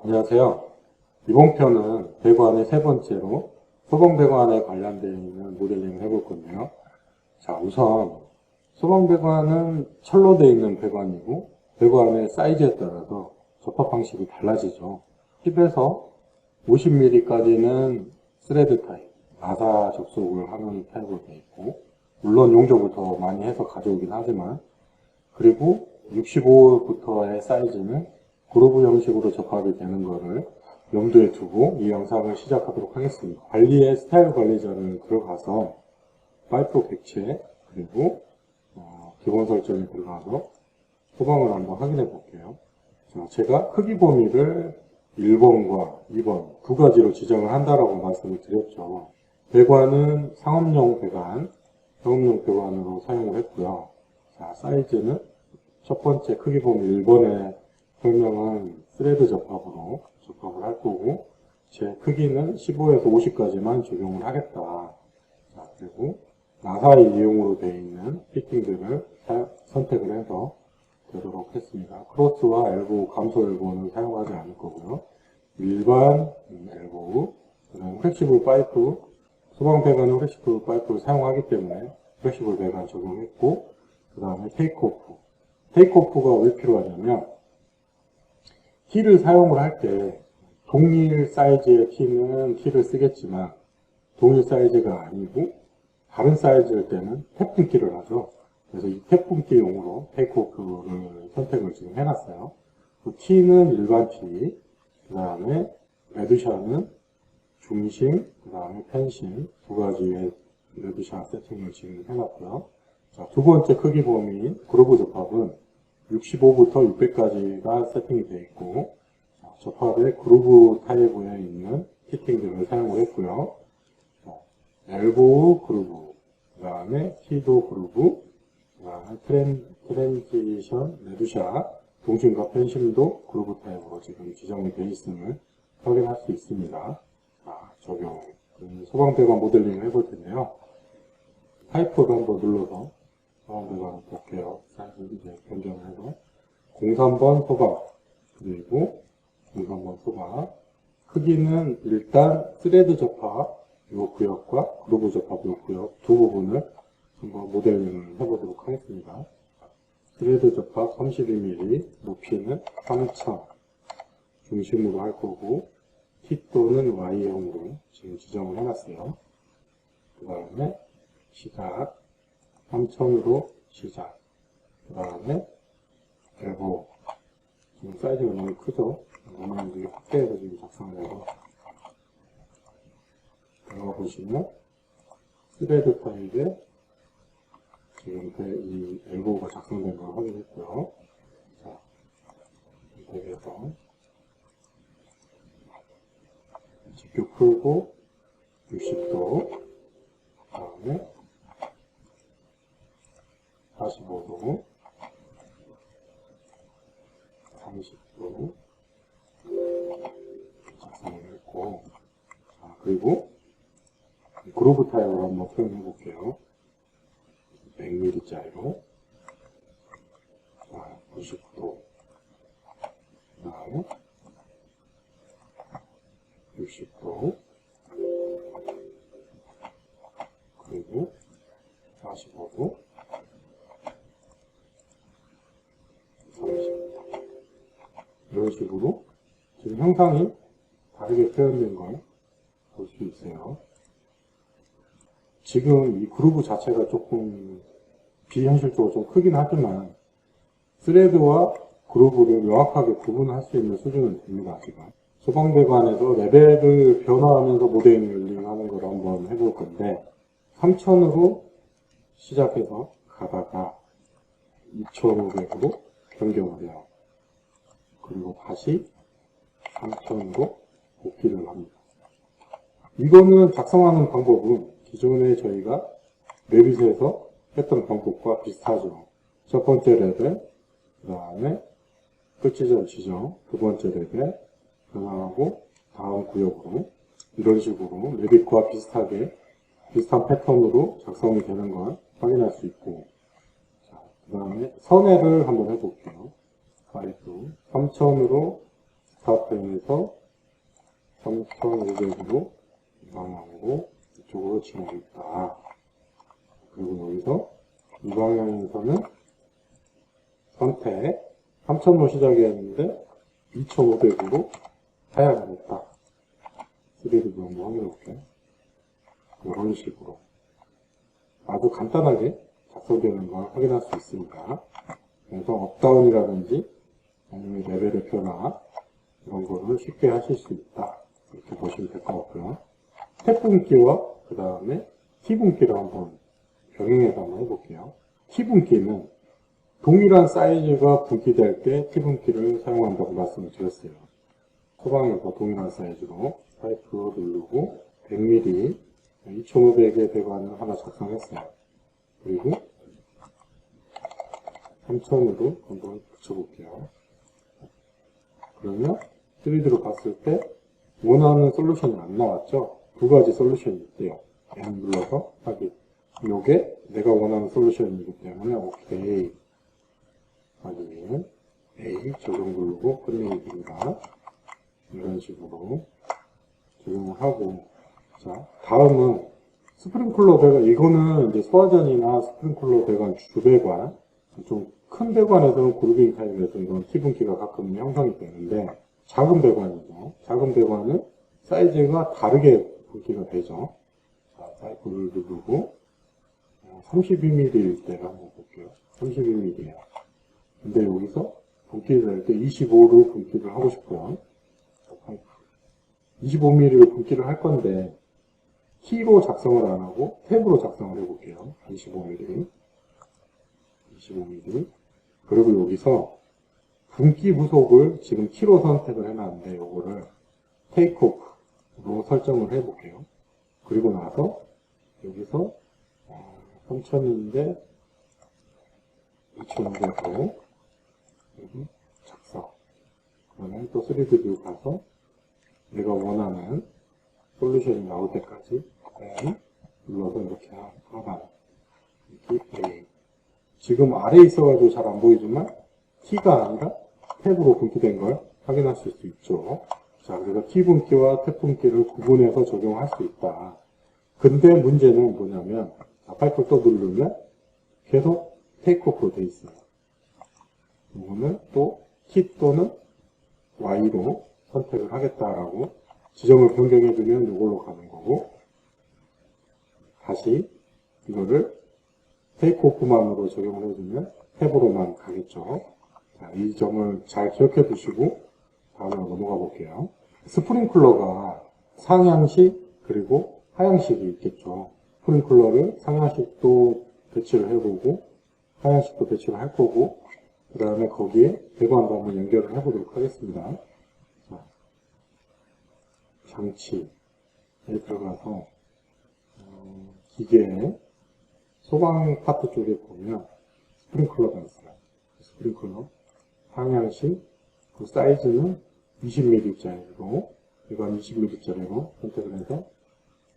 안녕하세요. 이번 편은 배관의 세 번째로 소방배관에 관련되어 있는 모델링을 해볼 건데요. 자, 우선 소방배관은 철로 되어 있는 배관이고 배관의 사이즈에 따라서 접합 방식이 달라지죠. 10에서 50mm까지는 스레드 타입, 나사 접속을 하는 타입으로 되어 있고, 물론 용접을 더 많이 해서 가져오긴 하지만, 그리고 65부터의 사이즈는 그루브 형식으로 접합이 되는 것을 염두에 두고 이 영상을 시작하도록 하겠습니다. 관리의 스타일 관리자를 들어가서 파이프 객체 그리고 기본 설정에 들어가서 소방을 한번 확인해 볼게요. 자, 제가 크기 범위를 1번과 2번 두 가지로 지정을 한다라고 말씀을 드렸죠. 배관은 상업용 배관으로 사용을 했고요. 자, 사이즈는 첫 번째 크기 범위 1번의 설명은 스레드 접합으로 접합을 할 거고, 제 크기는 15에서 50까지만 적용을 하겠다. 자, 그리고 나사의 이용으로 되어 있는 피팅들을 선택을 해서 되도록 했습니다. 크로스와 엘보우, 감소 엘보우는 사용하지 않을 거고요. 일반 엘보우, 그다음 플렉시블 파이프, 소방배관은 플렉시블 파이프를 사용하기 때문에 플렉시블 배관 적용했고, 그 다음에 테이크오프. 테이크오프가 왜 필요하냐면, 티를 사용을 할 때 동일 사이즈의 티는 티를 쓰겠지만 동일 사이즈가 아니고 다른 사이즈일 때는 태풍기를 하죠. 그래서 이 태풍기용으로 테이크오프를 선택을 지금 해놨어요. 그 티는 일반 티, 그 다음에 레드샷은 중심, 그 다음에 펜싱 두 가지의 레드샷 세팅을 지금 해놨고요. 자, 두 번째 크기 범위인 그루브 접합은 65부터 600까지가 세팅이 되어 있고, 접합에 그루브 타입에 있는 피팅들을 사용을 했고요. 엘보우 그루브, 그 다음에 티도 그루브, 그 다음에 트랜지션, 레드샷, 동심과 펜심도 그루브 타입으로 지금 지정이 되어 있음을 확인할 수 있습니다. 자, 적용. 소방배관 모델링을 해볼 텐데요. 타이프를 한번 눌러서 소방배관을 볼게요. 사이즈 이제 변경을 해서 03번 소방, 그리고 03번 소방. 크기는 일단 스레드 접합 요 구역과 그루브 접합 요 구역 두 부분을 한번 모델링을 해보도록 하겠습니다. 스레드 접합 32mm, 높이는 3000 중심으로 할 거고, T 또는 Y형으로 지금 지정을 해놨어요. 그 다음에 시작 3000으로 시작. 그 다음에 엘보, 지금 사이즈가 너무 크죠? 너무 확대해서 지금 작성을 해서 들어가 보시면 스레드 타입에 지금 이 엘보가 작성된 걸 확인했고요. 자, 대비해서 직교 풀고 60도, 그 다음에 45도, 30도 작성을 했고, 자, 그리고 그루브 타입으로 한번 표현해 볼게요. 100mm짜리로 90도, 그 다음에 60도, 그리고 45도, 30도. 이런 식으로 지금 형상이 다르게 표현된 걸 볼 수 있어요. 지금 이 그루브 자체가 조금 비현실적으로 좀 크긴 하지만 스레드와 그루브를 명확하게 구분할 수 있는 수준은 됩니다. 지금 소방배관에서 레벨을 변화하면서 모델링 하는 걸 한번 해볼 건데, 3000으로 시작해서 가다가 2500으로 변경을 해요. 그리고 다시 3000으로 복귀를 합니다. 이거는 작성하는 방법은 기존에 저희가 레빗에서 했던 방법과 비슷하죠. 첫 번째 레벨, 그 다음에 끝지점 지정, 두 번째 레벨, 변화하고 다음 구역으로 이런 식으로 레빗과 비슷한 패턴으로 작성이 되는 걸 확인할 수 있고, 그 다음에 선회를 한번 해볼게요. 파이프 3000으로 스타트에서 3,500으로 이 방향으로 이쪽으로 진행이 있다. 그리고 여기서 이 방향에서는 선택 3,000로 시작이었는데 2,500으로 하향을 했다. 3D 뷰 한번 확인해 볼게요. 이런 식으로 아주 간단하게 작성되는 걸 확인할 수 있습니다. 그래서 업다운이라든지 아니면 레벨의 변화 이런 거를 쉽게 하실 수 있다. 이렇게 보시면 될 것 같고요. 탭 분기와 그 다음에 키 분기를 한번 병행해서 한번 해볼게요. 키 분기는 동일한 사이즈가 분기될 때 키 분기를 사용한다고 말씀을 드렸어요. 소방에서 동일한 사이즈로 파이프 누르고 100mm 2500의 배관을 하나 작성했어요. 그리고 3000으로 한번 붙여볼게요. 그러면 3D로 봤을 때 원하는 솔루션이 안 나왔죠? 두 가지 솔루션이 있대요. M 눌러서 확인. 요게 내가 원하는 솔루션이기 때문에 OK. 확인. A 적용 누르고 끝내기 됩니다. 이런 식으로 적용을 하고, 자, 다음은 스프링클러 배관, 이거는 이제 소화전이나 스프링클러 배관 주배관, 좀 큰 배관에서는 그루빙 타입에서 이런 T분기가 가끔 형성이 되는데, 작은 배관이죠. 작은 배관은 사이즈가 다르게 분기가 되죠. 자, 사이클을 누르고, 32mm일 때를 한번 볼게요. 32mm예요. 근데 여기서 분기를 할 때 25로 분기를 하고 싶어요. 25mm로 분기를 할 건데, 키로 작성을 안 하고 탭으로 작성을 해볼게요. 25mm. 25mm. 그리고 여기서 분기 부속을 지금 키로 선택을 해놨는데, 요거를 테이크오프로 설정을 해볼게요. 그리고 나서 여기서 3000인데 2500으로 작성. 그러면 또 3D 뷰 가서 내가 원하는 솔루션이 나올 때까지 눌러서 이렇게 하단 A. 지금 아래에 있어가지고 잘 안 보이지만 T가 아니라 탭으로 분기된 걸 확인하실 수 있죠. 자, 그래서 T 분기와 탭 분기를 구분해서 적용할 수 있다. 근데 문제는 뭐냐면, 파이프를 또 누르면 계속 테이크오프로 되어 있어요. 이거는 또 T 또는 Y로 선택을 하겠다라고 지점을 변경해주면 이걸로 가는 거고, 다시 이거를 테이크오프만으로 적용을 해주면 탭으로만 가겠죠. 자, 이 점을 잘 기억해 두시고 다음으로 넘어가 볼게요. 스프링클러가 상향식 그리고 하향식이 있겠죠. 스프링클러를 상향식도 배치를 해보고 하향식도 배치를 할 거고, 그 다음에 거기에 배관도 한번 연결을 해보도록 하겠습니다. 자, 장치에 들어가서 기계에 소방 파트 쪽에 보면 스프링클러가 있어요. 스프링클러 방향식, 그 사이즈는 20mm짜리로, 이건 20mm짜리로 선택을 해서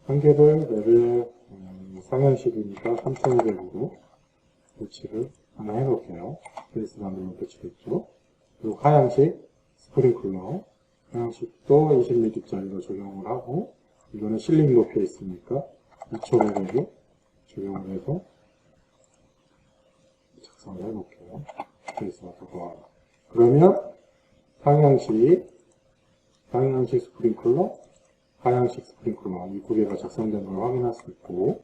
한 개를 레벨 상향식이니까 3500으로 배치를 하나 해놓을게요. 베이스 반으로 배치됐죠. 그리고 하향식 스프링클러, 하향식도 20mm짜리로 적용을 하고, 이거는 실링 높이에 있으니까 2500으로 적용을 해서 작성을 해놓을게요. 베이스가 들어가. 그러면 상향식 스프링클러, 하향식 스프링클러 이 두 개가 작성된 걸 확인할 수 있고,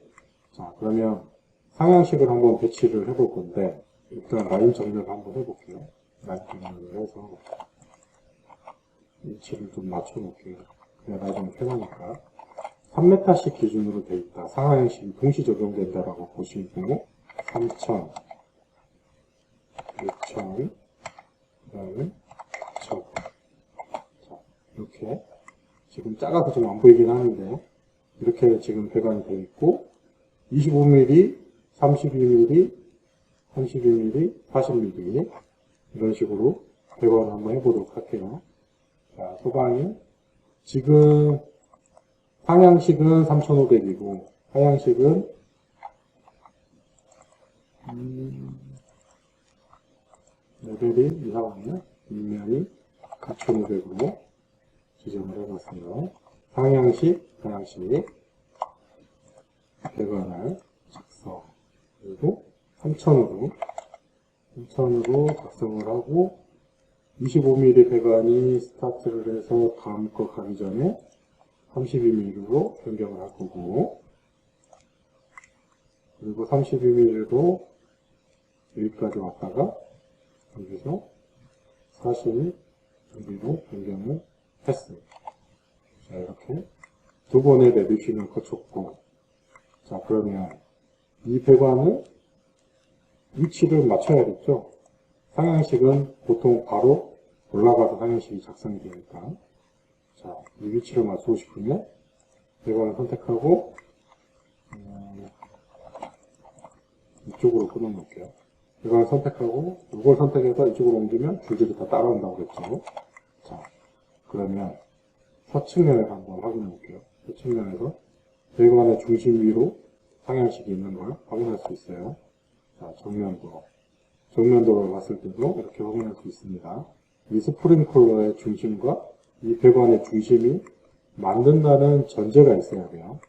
자, 그러면 상향식을 한번 배치를 해볼 건데, 일단 라인 정렬을 한번 해볼게요. 라인 정렬을 해서 위치를 좀 맞춰놓을게요. 그냥 나중에 편하니까. 3m씩 기준으로 되어 있다. 상하향식이 동시 적용된다라고 보시고, 3000, 6000, 그 다음에 4000. 자, 이렇게. 지금 작아서 좀 안 보이긴 하는데, 이렇게 지금 배관이 되어 있고, 25mm, 32mm, 32mm, 40mm, 이런 식으로 배관을 한번 해보도록 할게요. 자, 소방이, 지금, 상향식은 3500이고, 하향식은, 레벨이 이상하네요. 윗면이 2500으로 지정을 해봤어요. 상향식, 하향식 배관을 작성. 그리고 3000으로 작성을 하고 25mm 배관이 스타트를 해서 다음 거 가기 전에 32mm로 변경을 할 거고, 그리고 32mm로 여기까지 왔다가 여기서 40mm로 변경을 했어요. 자, 이렇게 두 번의 내비핑을 거쳤고, 자, 그러면 이 배관은 위치를 맞춰야겠죠. 상향식은 보통 바로 올라가서 상향식이 작성이 되니까. 자, 이 위치를 맞추고 싶으면 배관을 선택하고 이쪽으로 끊어놓을게요. 배관을 선택하고 이걸 선택해서 이쪽으로 옮기면 줄들이 다 따라온다고 그랬죠. 자, 그러면 서측면에서 한번 확인해 볼게요. 서측면에서 배관의 중심 위로 상향식이 있는 걸 확인할 수 있어요. 자, 정면도를 봤을 때도 이렇게 확인할 수 있습니다. 이 스프링클러의 중심과 이 배관의 중심이 맞는다는 전제가 있어야 돼요.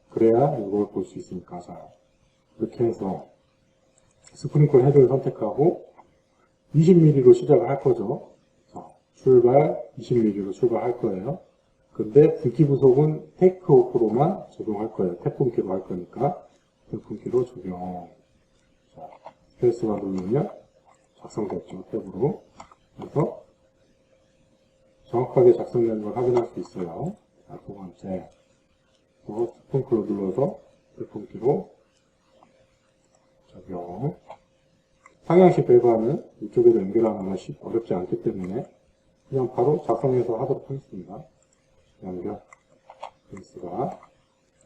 그래야 이걸 볼 수 있으니까. 자, 이렇게 해서 스프링클러 헤드를 선택하고 20mm로 시작을 할 거죠. 자, 출발 20mm로 출발할 거예요. 근데 불기 부속은 테이크 오프로만 적용할 거예요. 태풍기로 할 거니까 태풍기로 적용. 자, 스페이스바 누르면 작성됐죠. 탭으로. 그래서 정확하게 작성된 걸 확인할 수 있어요. 자, 두 번째 스프링클러 눌러서 태풍기로 적용. 상향식 배관은 이쪽에도 연결하는 것이 어렵지 않기 때문에 그냥 바로 작성해서 하도록 하겠습니다. 연결 베이스가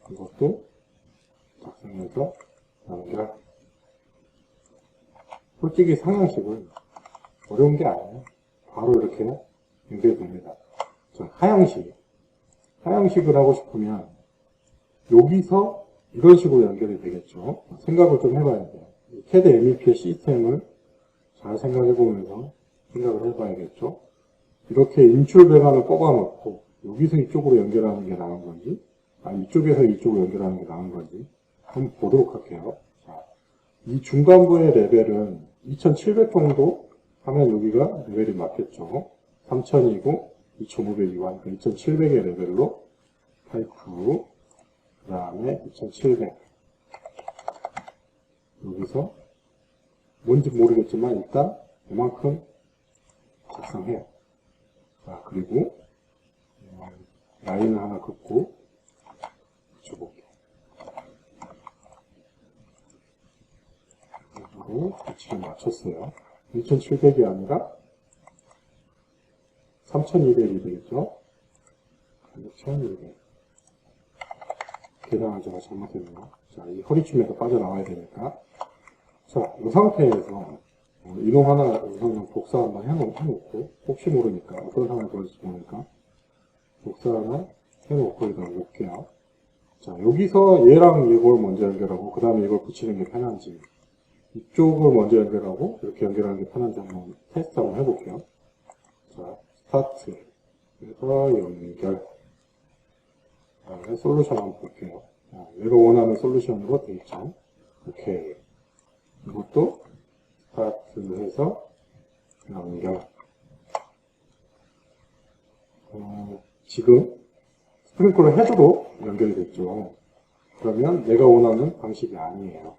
이것도 작성해서 연결. 솔직히 상향식은 어려운 게 아니에요. 바로 이렇게 연결됩니다. 자, 하향식을 하고 싶으면 여기서 이런 식으로 연결이 되겠죠. 생각을 좀 해봐야 돼요. CAD MEP의 시스템을 잘 생각해보면서 생각을 해봐야겠죠. 이렇게 인출 배관을 뽑아놓고 여기서 이쪽으로 연결하는 게 나은 건지, 아니 이쪽에서 이쪽으로 연결하는 게 나은 건지 한번 보도록 할게요. 자, 이 중간부의 레벨은 2700 정도 하면 여기가 레벨이 맞겠죠. 3000이고 2500이고 하니까 2700의 레벨로 파이프, 그 다음에 2700 여기서 뭔지 모르겠지만 일단 이만큼 작성해요. 자, 그리고 라인을 하나 긋고 붙여볼게요. 그리고 위치를 맞췄어요. 2700이 아니라 3200이 되겠죠? 3200. 계량을 제가 잘못했네요. 자, 이 허리춤에서 빠져나와야 되니까. 자, 이 상태에서 이동 하나 우선 복사 한번 해놓고 혹시 모르니까 어떤 상황이 벌어질지 모르니까 복사 하나 해놓고 여기다 놓을게요. 자, 여기서 얘랑 이걸 먼저 연결하고 그 다음에 이걸 붙이는 게 편한지, 이쪽을 먼저 연결하고 이렇게 연결하는 게 편한지 한번 테스트 한번 해볼게요. 자, 스타트 해서 연결. 다음에 솔루션 한번 볼게요. 자, 내가 원하는 솔루션으로 되어 있죠. 오케이. 이것도 스타트해서 연결. 지금 스프링클러 헤드로 연결이 됐죠. 그러면 내가 원하는 방식이 아니에요.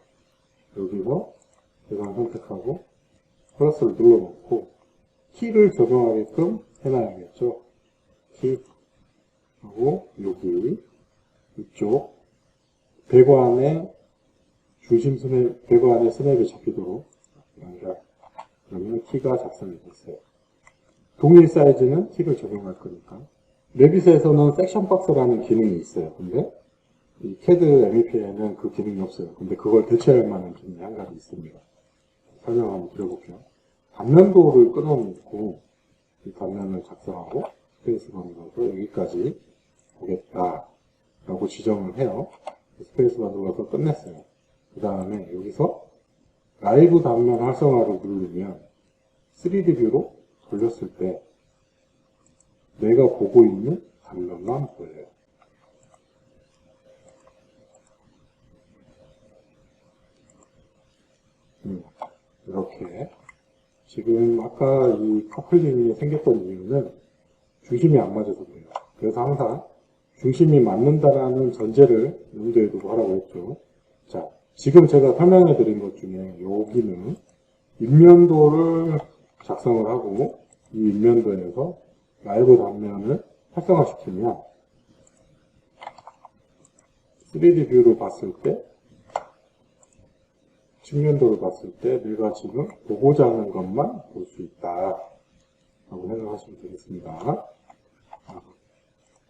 여기서 배관 선택하고 플러스를 눌러놓고 키를 적용하게끔 해놔야겠죠. 키 하고 여기 이쪽 배관의 중심 스냅, 배관의 스냅이 잡히도록 연결. 그러면 키가 작성이 됐어요. 동일 사이즈는 키를 적용할 거니까. 레빗에서는 섹션 박스라는 기능이 있어요. 근데 이 CAD MEP에는 그 기능이 없어요. 근데 그걸 대체할 만한 기능이 한 가지 있습니다. 설명 한번 드려볼게요. 단면도를 끊어놓고 이 단면을 작성하고 스페이스바 눌러서 여기까지 보겠다 라고 지정을 해요. 스페이스바 눌러서 끝냈어요. 그 다음에 여기서 라이브 단면 활성화를 누르면 3D 뷰로 돌렸을 때 내가 보고 있는 장면만 보여요. 이렇게. 지금 아까 이 커플링이 생겼던 이유는 중심이 안 맞아서 그래요. 그래서 항상 중심이 맞는다라는 전제를 염두에 두고 하라고 했죠. 자, 지금 제가 설명해 드린 것 중에 여기는 인면도를 작성을 하고 이 인면도에서 라이브 단면을 활성화시키면 3D 뷰로 봤을 때 측면도를 봤을 때 내가 지금 보고자 하는 것만 볼 수 있다 라고 생각하시면 되겠습니다.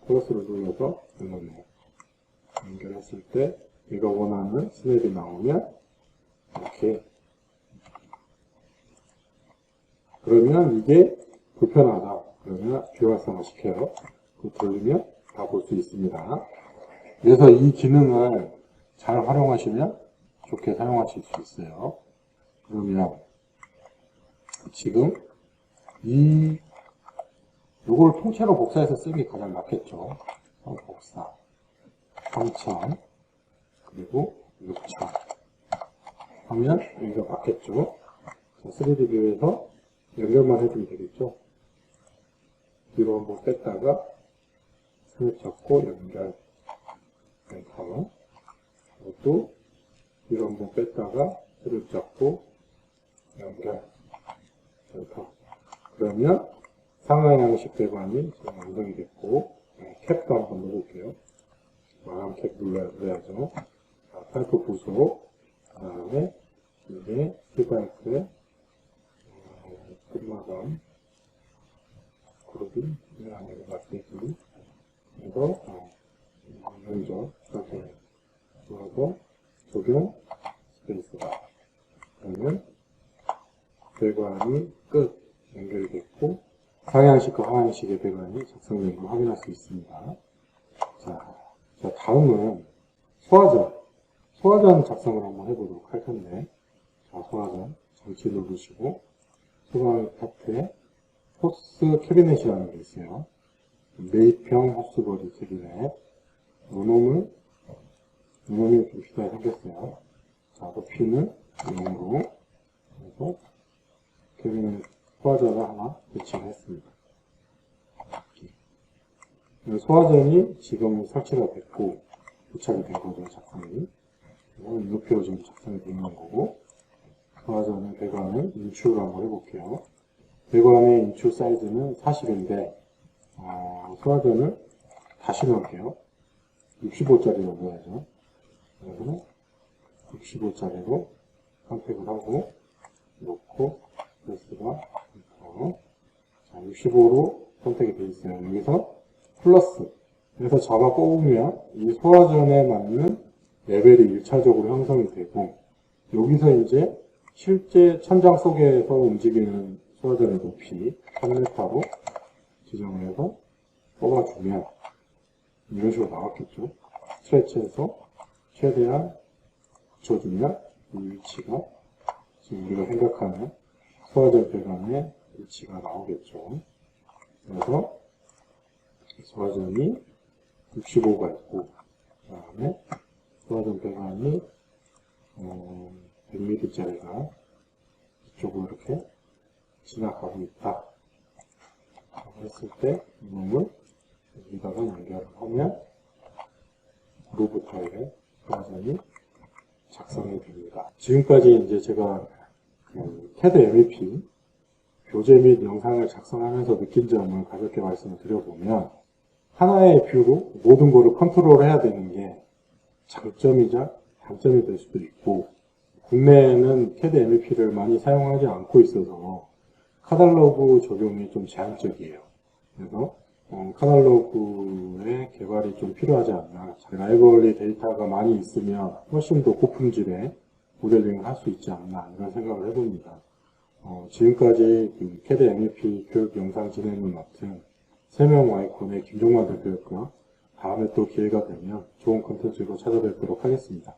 플러스를 눌러서 연결했을 때 내가 원하는 스냅이 나오면 이렇게, 그러면 이게 불편하다 그러면 뷰 활성화 시켜요. 돌리면 다 볼 수 있습니다. 그래서 이 기능을 잘 활용하시면 좋게 사용하실 수 있어요. 그러면 지금 요걸 통째로 복사해서 쓰기 가장 낫겠죠. 복사 3000 그리고 6000 하면 여기가 맞겠죠. 3D 뷰에서 연결만 해주면 되겠죠. 뒤로 한번 뺐다가 스냅 잡고 연결, 엔터. 이것도 뒤로 한번 뺐다가 스냅 잡고 연결, 엔터. 그러면 상하향식 배관이 지금 완성이 됐고, 캡도 한번 넣어볼게요. 마감 캡 눌러야죠. 자, 파이프 부속, 그 다음에 이게 스파이크의 끝마감, 그룹이 안에 맞대기, 그래서 연결, 이렇게 눌러서 적용 스페이스바. 그러면 배관이 끝 연결이 됐고, 상향식과 하향식의 배관이 작성된 걸 확인할 수 있습니다. 자, 다음은 소화전 작성을 한번 해보도록 할 텐데, 자, 소화전 장치 누르시고 소화전 파트에 호스 캐비넷이라는 게 있어요. 매입형 호스버리 캐비넷. 요놈이 좀 비싸게 생겼어요. 자, 높이는 0으로 그래서 캐비넷 소화전을 하나 배치를 했습니다. 소화전이 지금 설치가 됐고 부착이 된 거죠, 작성이. 높이로 지금 작성이 되어 있는 거고, 소화전의 배관을 인출을 한번 해볼게요. 배관의 인출 사이즈는 40인데 소화전을 다시 넣을게요. 65짜리로 넣어야죠. 그래서 65짜리로 선택을 하고 놓고 플러스가 65로 선택이 되어 있어요. 여기서 플러스 그래서 잡아 뽑으면 이 소화전에 맞는 레벨이 1차적으로 형성이 되고, 여기서 이제 실제 천장 속에서 움직이는 소화전의 높이 3m로 지정을 해서 뽑아주면 이런 식으로 나왔겠죠. 스트레치해서 최대한 붙여주면 이 위치가 지금 우리가 생각하는 소화전 배관의 위치가 나오겠죠. 그래서 소화전이 65가 있고, 그 다음에 소화전 배관이 100mm짜리가 이쪽으로 이렇게 지나가고 있다 했을 때 이놈을 여기다가 연결을 하면 그루브 타일의 소화전이 작성이 됩니다. 지금까지 이제 제가 CAD MEP 교재 및 영상을 작성하면서 느낀 점을 가볍게 말씀을 드려보면, 하나의 뷰로 모든 거를 컨트롤 해야 되는 게 장점이자 단점이 될 수도 있고, 국내에는 CAD MEP를 많이 사용하지 않고 있어서 카탈로그 적용이 좀 제한적이에요. 그래서 카탈로그의 개발이 좀 필요하지 않나. 라이브러리 데이터가 많이 있으면 훨씬 더 고품질의 모델링을 할 수 있지 않나 이런 생각을 해봅니다. 지금까지 CAD MEP 교육 영상 진행을 맡은 세명 와이콘의 김종만 대표였고요. 다음에 또 기회가 되면 좋은 컨텐츠로 찾아뵙도록 하겠습니다.